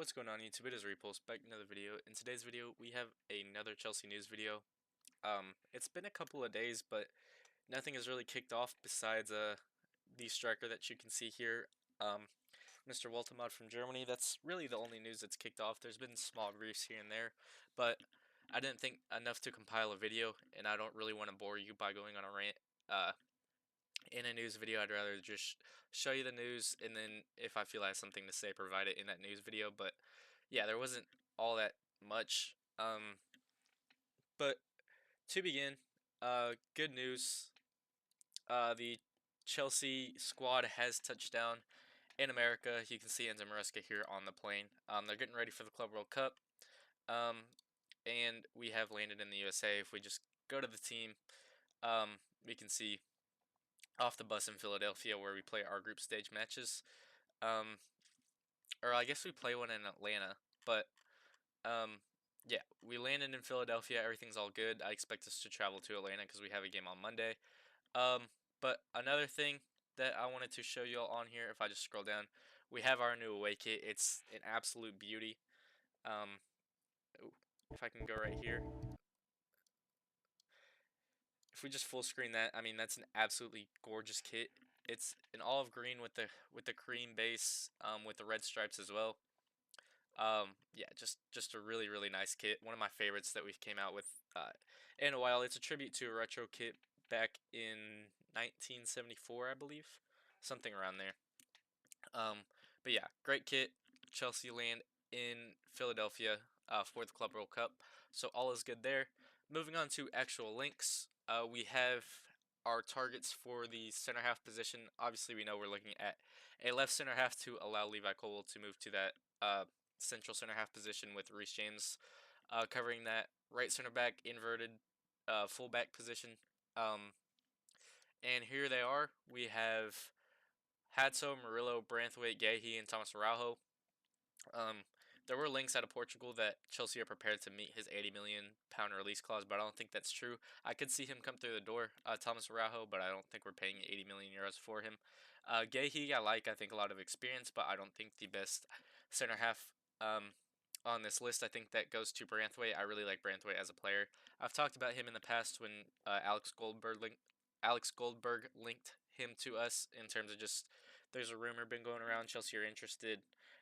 What's going on YouTube? It is Repulse back with another video. In today's video, we have another Chelsea news video. It's been a couple of days, but nothing has really kicked off besides the striker that you can see here, Mr. Woltemade from Germany. That's really the only news that's kicked off. There's been small briefs here and there, but I didn't think enough to compile a video, and I don't really want to bore you by going on a rant. In a news video, I'd rather just show you the news, and then if I feel I have something to say, provide it in that news video. But yeah, there wasn't all that much. But to begin, good news. The Chelsea squad has touched down in America. You can see Enzo Maresca here on the plane. They're getting ready for the Club World Cup, and we have landed in the USA. If we just go to the team, we can see off the bus in Philadelphia where we play our group stage matches. Or I guess we play one in Atlanta, but yeah, we landed in Philadelphia. Everything's all good. I expect us to travel to Atlanta because we have a game on Monday. But another thing that I wanted to show you all on here, if I just scroll down, we have our new away kit. It's an absolute beauty. If I can go right here. If we just full screen that, I mean that's an absolutely gorgeous kit. It's an olive green with the cream base, with the red stripes as well. Yeah, just a really nice kit. One of my favorites that we've came out with in a while. It's a tribute to a retro kit back in 1974, I believe, something around there. But yeah, great kit. Chelsea land in Philadelphia for the Club World Cup, so all is good there. Moving on to actual links, we have our targets for the center half position. Obviously, we know we're looking at a left center half to allow Levi Colwill to move to that central center half position with Reece James covering that right center back inverted fullback position. And here they are. We have Hadso, Murillo, Branthwaite, Gahey, and Thomas Araujo. There were links out of Portugal that Chelsea are prepared to meet his £80 million release clause, but I don't think that's true. I could see him come through the door, Thomas Araujo, but I don't think we're paying €80 million for him. Gahey, I think a lot of experience, but I don't think the best center half on this list. I think that goes to Branthwaite. I really like Branthwaite as a player. I've talked about him in the past when Alex Goldberg linked him to us in terms of just there's a rumor been going around Chelsea are interested,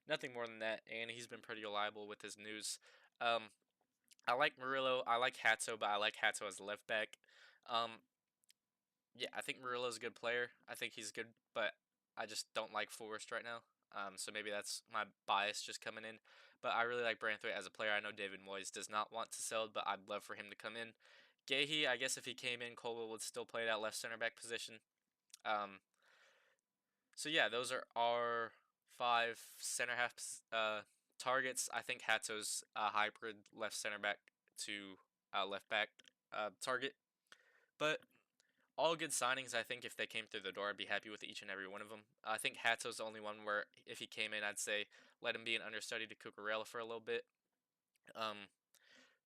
nothing more than that, and he's been pretty reliable with his news. I like Murillo, I like Hatto, but I like Hatto as a left back. Yeah, I think Murillo's a good player. I think he's good, but I just don't like Forrest right now. So maybe that's my bias just coming in. But I really like Branthwaite as a player. I know David Moyes does not want to sell, but I'd love for him to come in. Gahey, I guess if he came in, Colwill would still play that left center back position. So yeah, those are our 5 center half targets. I think Hatto's a hybrid left center back to left back target. But all good signings. I think if they came through the door, I'd be happy with each and every one of them. I think Hatto's the only one where if he came in, I'd say let him be an understudy to Cucurella for a little bit.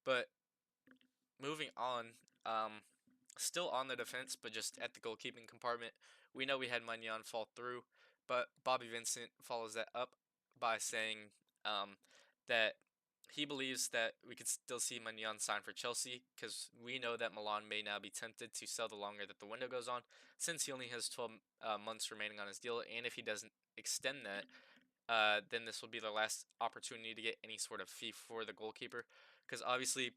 But moving on, still on the defense, but just at the goalkeeping compartment, we know we had Maignan fall through, but Bobby Vincent follows that up by saying that he believes that we could still see Maignan sign for Chelsea because we know that Milan may now be tempted to sell the longer that the window goes on, since he only has 12 months remaining on his deal, and if he doesn't extend that, then this will be the last opportunity to get any sort of fee for the goalkeeper, because obviously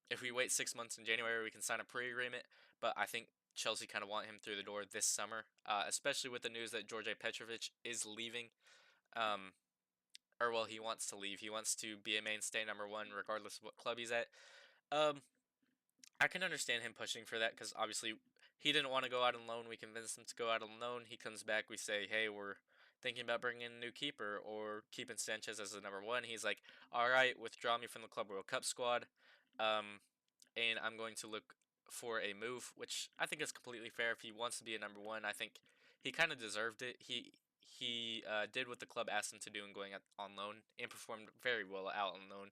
if we wait 6 months in January, we can sign a pre-agreement, but I think Chelsea kind of want him through the door this summer, especially with the news that Djordje Petrovic is leaving. Or, well, he wants to leave. He wants to be a mainstay #1 regardless of what club he's at. I can understand him pushing for that because obviously he didn't want to go out on loan. We convinced him to go out on loan. He comes back. We say, hey, we're thinking about bringing in a new keeper or keeping Sanchez as the #1. He's like, all right, withdraw me from the Club World Cup squad, and I'm going to look for a move, which I think is completely fair. If he wants to be a #1, I think he kind of deserved it. He did what the club asked him to do in going out on loan and performed very well out on loan.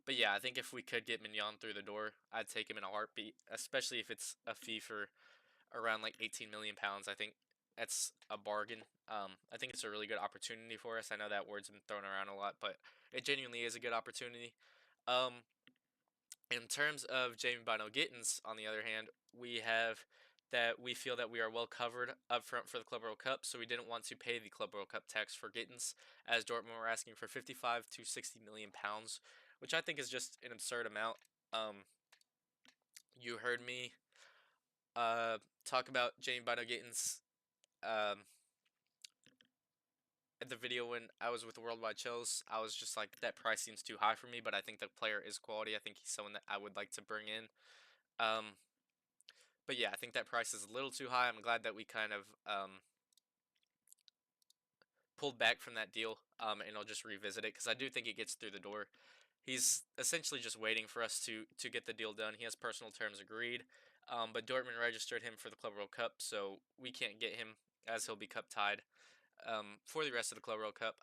But yeah, I think if we could get Maignan through the door, I'd take him in a heartbeat, especially if it's a fee for around like £18 million. I think that's a bargain. I think it's a really good opportunity for us. I know that word's been thrown around a lot, but it genuinely is a good opportunity. Um, in terms of Jamie Bino Gittens, on the other hand, we have that we feel that we are well covered up front for the Club World Cup, so we didn't want to pay the Club World Cup tax for Gittens, as Dortmund were asking for 55 to 60 million pounds, which I think is just an absurd amount. Um, you heard me uh, talk about Jamie Bino Gittens um, at the video when I was with the Worldwide Chills. I was just like, that price seems too high for me, but I think the player is quality. I think he's someone that I would like to bring in. Um, but yeah, I think that price is a little too high. I'm glad that we kind of pulled back from that deal, and I'll just revisit it because I do think it gets through the door. He's essentially just waiting for us to get the deal done. He has personal terms agreed, but Dortmund registered him for the Club World Cup, so we can't get him as he'll be cup tied for the rest of the Club World Cup.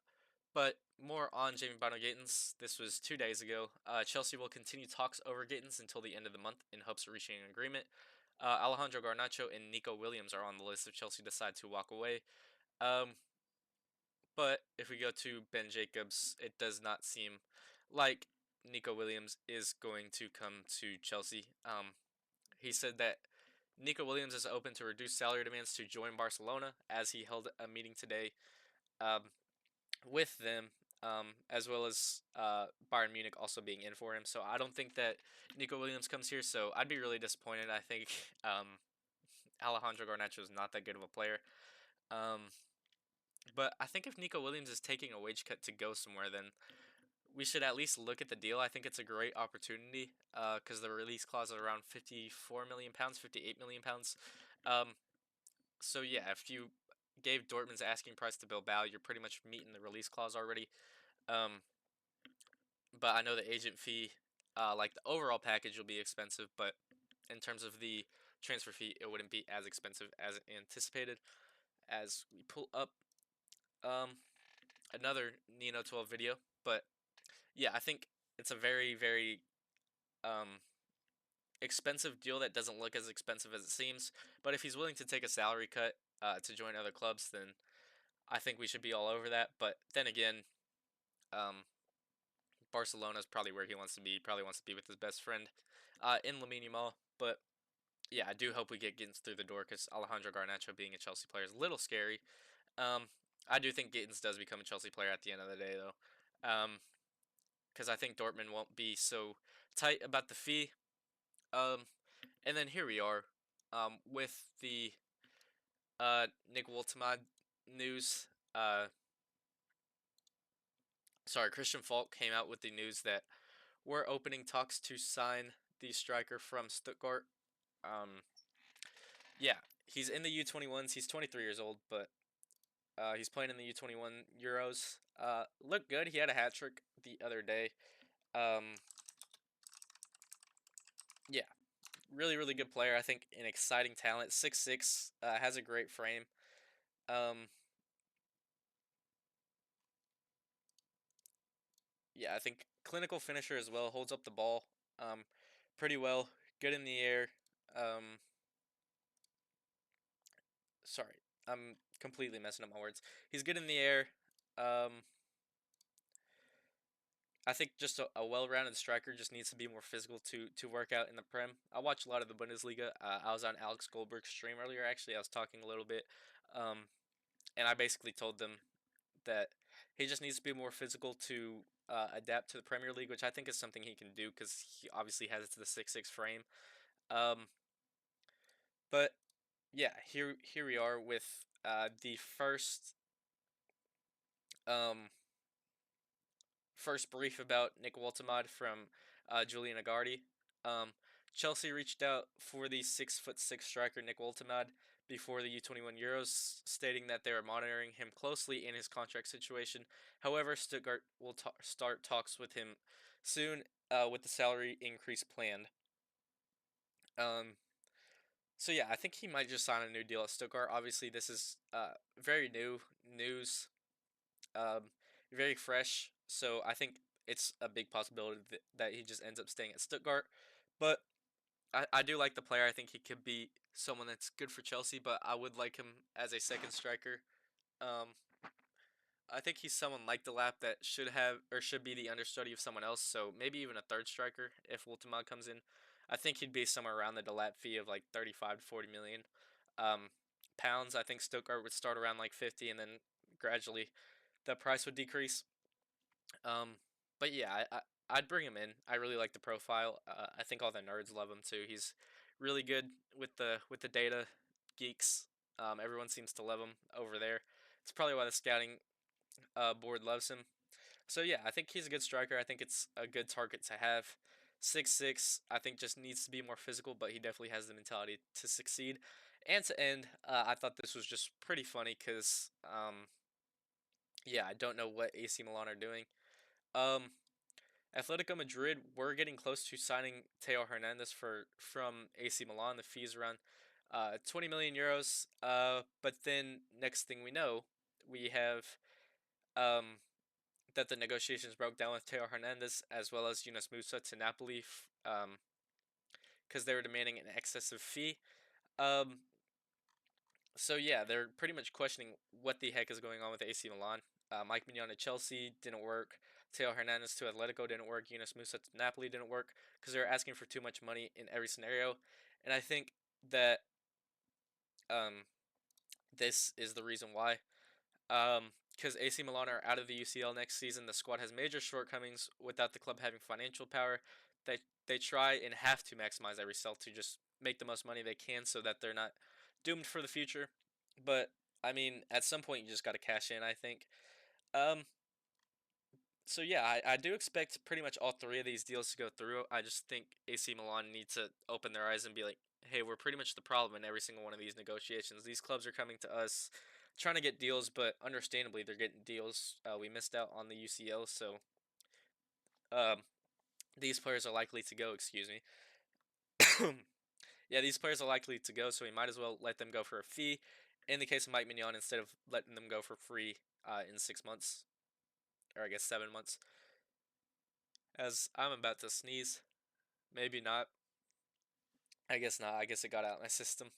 But more on Jamie Bino Gittens. This was 2 days ago. Chelsea will continue talks over Gittens until the end of the month in hopes of reaching an agreement. Alejandro Garnacho and Nico Williams are on the list if Chelsea decide to walk away. Um, but if we go to Ben Jacobs, it does not seem like Nico Williams is going to come to Chelsea. He said that Nico Williams is open to reduced salary demands to join Barcelona, as he held a meeting today um, with them, as well as Bayern Munich also being in for him. So I don't think that Nico Williams comes here. So I'd be really disappointed. I think Alejandro Garnacho is not that good of a player. Um, but I think if Nico Williams is taking a wage cut to go somewhere, then we should at least look at the deal. I think it's a great opportunity because the release clause is around 54 million pounds, 58 million pounds. Um, so yeah, if you gave Dortmund's asking price to Bilbao, you're pretty much meeting the release clause already. Um, but I know the agent fee, like the overall package, will be expensive, but in terms of the transfer fee, it wouldn't be as expensive as anticipated. As we pull up um, another Nino 12 video, but yeah, I think it's a very, very um, expensive deal that doesn't look as expensive as it seems. But if he's willing to take a salary cut to join other clubs, then I think we should be all over that. But then again, um, Barcelona is probably where he wants to be. He probably wants to be with his best friend in Lamine Yamal. But yeah, I do hope we get Gittens through the door because Alejandro Garnacho being a Chelsea player is a little scary. Um, I do think Gittens does become a Chelsea player at the end of the day, though. Because I think Dortmund won't be so tight about the fee. And then here we are with the Nick Woltemade news. Christian Falk came out with the news that we're opening talks to sign the striker from Stuttgart. Um, yeah, he's in the U21s. He's 23 years old, but he's playing in the U21 Euros. Looked good. He had a hat trick the other day. Yeah, really, really good player. I think an exciting talent. 6'6", has a great frame. Yeah, I think clinical finisher as well. Holds up the ball um, pretty well. Good in the air. Um, sorry, I'm completely messing up my words. He's good in the air. Um, I think just a well-rounded striker just needs to be more physical to work out in the Prem. I watch a lot of the Bundesliga. I was on Alex Goldberg's stream earlier. Actually, I was talking a little bit, um, and I basically told them that he just needs to be more physical to adapt to the Premier League, which I think is something he can do because he obviously has the 6'6" frame. Um, but yeah, here we are with the um, first brief about Nick Woltemade from Julian Agardi. Um, Chelsea reached out for the 6'6" striker Nick Woltemade before the U21 Euros, stating that they are monitoring him closely in his contract situation. However, Stuttgart will start talks with him soon with the salary increase planned. Um, so yeah, I think he might just sign a new deal at Stuttgart. Obviously, this is very new news, um, very fresh. So I think it's a big possibility that he just ends up staying at Stuttgart. But I do like the player. I think he could be someone that's good for Chelsea, but I would like him as a second striker. Um, I think he's someone like the lap that should have or should be the understudy of someone else. So maybe even a third striker if Woltemade comes in. I think he'd be somewhere around the Delap fee of like 35 to 40 million um, pounds. I think Stuttgart would start around like 50, and then gradually the price would decrease. Um, but yeah, I'd bring him in. I really like the profile. I think all the nerds love him too. He's really good with the data geeks. Everyone seems to love him over there. It's probably why the scouting board loves him. So yeah, I think he's a good striker. I think it's a good target to have. 6'6", I think just needs to be more physical, but he definitely has the mentality to succeed. And to end, I thought this was just pretty funny because, yeah, I don't know what AC Milan are doing. Um, Atletico Madrid were getting close to signing Teo Hernandez from AC Milan. The fees around 20 million euros. But then next thing we know, we have um, that the negotiations broke down with Teo Hernandez as well as Yunus Musa to Napoli because they were demanding an excessive fee. Um, so yeah, they're pretty much questioning what the heck is going on with AC Milan. Mike Maignan to Chelsea didn't work. Teo Hernandez to Atletico didn't work. Yunus Musa to Napoli didn't work because they're asking for too much money in every scenario. And I think that um, this is the reason why. Because AC Milan are out of the UCL next season, the squad has major shortcomings without the club having financial power. They try and have to maximize every sell to just make the most money they can so that they're not doomed for the future. But I mean, at some point you just got to cash in. I think. Um, so yeah, I do expect pretty much all three of these deals to go through. I just think AC Milan need to open their eyes and be like, hey, we're pretty much the problem in every single one of these negotiations. These clubs are coming to us trying to get deals, but understandably they're getting deals. We missed out on the UCL, so um, these players are likely to go. Excuse me. Yeah, these players are likely to go, so we might as well let them go for a fee. In the case of Mike Mignon, instead of letting them go for free in 6 months, or I guess 7 months, as I'm about to sneeze. Maybe not. I guess not. I guess it got out of my system.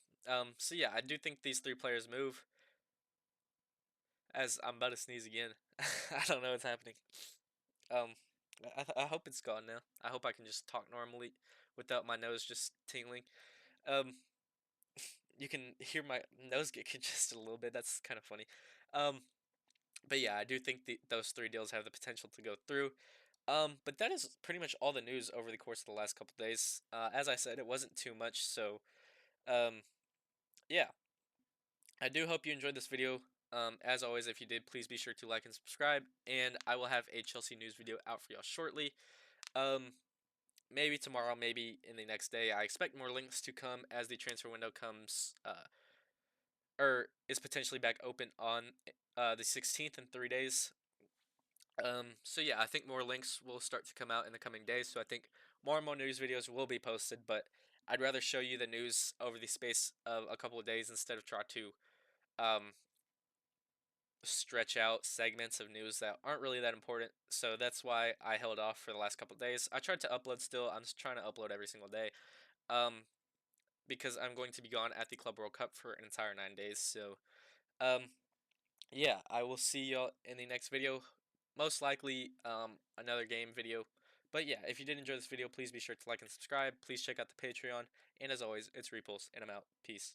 So yeah, I do think these three players move. As I'm about to sneeze again. I don't know what's happening. Um, I hope it's gone now. I hope I can just talk normally without my nose just tingling. Um, you can hear my nose get congested a little bit. That's kind of funny. Um, but yeah, I do think those three deals have the potential to go through. But that is pretty much all the news over the course of the last couple days. As I said, it wasn't too much, so um, yeah, I do hope you enjoyed this video. As always, if you did, please be sure to like and subscribe, and I will have a Chelsea news video out for y'all shortly. Um, maybe tomorrow, maybe in the next day. I expect more links to come as the transfer window comes, or is potentially back open on the 16th in 3 days. So yeah, I think more links will start to come out in the coming days. So I think more and more news videos will be posted, but I'd rather show you the news over the space of a couple of days instead of try to um, stretch out segments of news that aren't really that important. So that's why I held off for the last couple of days. I tried to upload still. I'm just trying to upload every single day. Um, because I'm going to be gone at the Club World Cup for an entire 9 days. So, um, yeah, I will see y'all in the next video. Most likely, another game video. But yeah, if you did enjoy this video, please be sure to like and subscribe. Please check out the Patreon. And as always, it's Repulse, and I'm out. Peace.